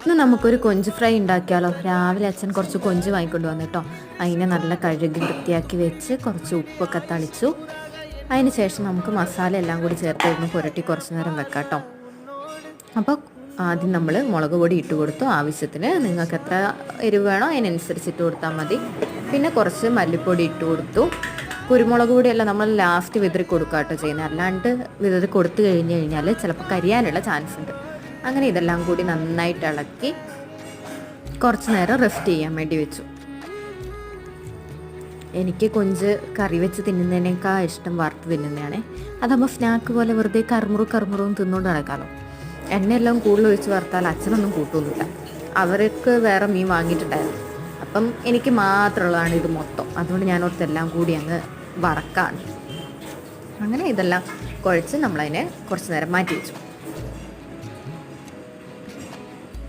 ഇന്ന് നമുക്കൊരു കൊഞ്ച് ഫ്രൈ ഉണ്ടാക്കിയാലോ. രാവിലെ അച്ഛൻ കുറച്ച് കൊഞ്ച് വാങ്ങിക്കൊണ്ട് വന്നു കേട്ടോ. അതിനെ നല്ല കഴുകി വൃത്തിയാക്കി വെച്ച് കുറച്ച് ഉപ്പൊക്കെ തളിച്ചു. അതിന് ശേഷം നമുക്ക് മസാല എല്ലാം കൂടി ചേർത്ത് ഒന്ന് പുരട്ടി കുറച്ച് നേരം വെക്കാം കേട്ടോ. അപ്പോൾ ആദ്യം നമ്മൾ മുളക് പൊടി ഇട്ട് കൊടുത്തു. ആവശ്യത്തിന് നിങ്ങൾക്ക് എത്ര എരിവ് വേണോ അതിനനുസരിച്ച് ഇട്ട് കൊടുത്താൽ മതി. പിന്നെ കുറച്ച് മല്ലിപ്പൊടി ഇട്ട് കൊടുത്തു. കുരുമുളക് പൊടിയെല്ലാം നമ്മൾ ലാസ്റ്റ് വിതറി കൊടുക്കുക കേട്ടോ ചെയ്യുന്നത്. അല്ലാണ്ട് വിതറി കൊടുത്തു കഴിഞ്ഞ് കഴിഞ്ഞാൽ ചിലപ്പോൾ കരിയാനുള്ള ചാൻസ് ഉണ്ട്. അങ്ങനെ ഇതെല്ലാം കൂടി നന്നായിട്ട് ഇളക്കി കുറച്ച് നേരം റെസ്റ്റ് ചെയ്യാൻ വേണ്ടി വെച്ചു. എനിക്ക് കൊഞ്ച് കറി വെച്ച് തിന്നുന്നതിനേക്കാൾ ഇഷ്ടം വറുത്ത് തിന്നുന്നതാണ്. അതാകുമ്പോൾ സ്നാക്ക് പോലെ വെറുതെ കറുമുറും തിന്നുകൊണ്ട് നടക്കാമല്ലോ. എണ്ണയെല്ലാം കൂടുതൽ ഒഴിച്ച് വറുത്താൽ അച്ഛനൊന്നും കൂട്ടൊന്നുമില്ല. അവർക്ക് വേറെ മീൻ വാങ്ങിയിട്ടുണ്ടായിരുന്നു. അപ്പം എനിക്ക് മാത്രമുള്ളതാണ് ഇത് മൊത്തം. അതുകൊണ്ട് ഞാൻ ഓർത്തെല്ലാം കൂടി അങ്ങ് വറക്കാണ്. അങ്ങനെ ഇതെല്ലാം കുഴച്ച് നമ്മളതിനെ കുറച്ച് നേരം മാറ്റി വെച്ചു.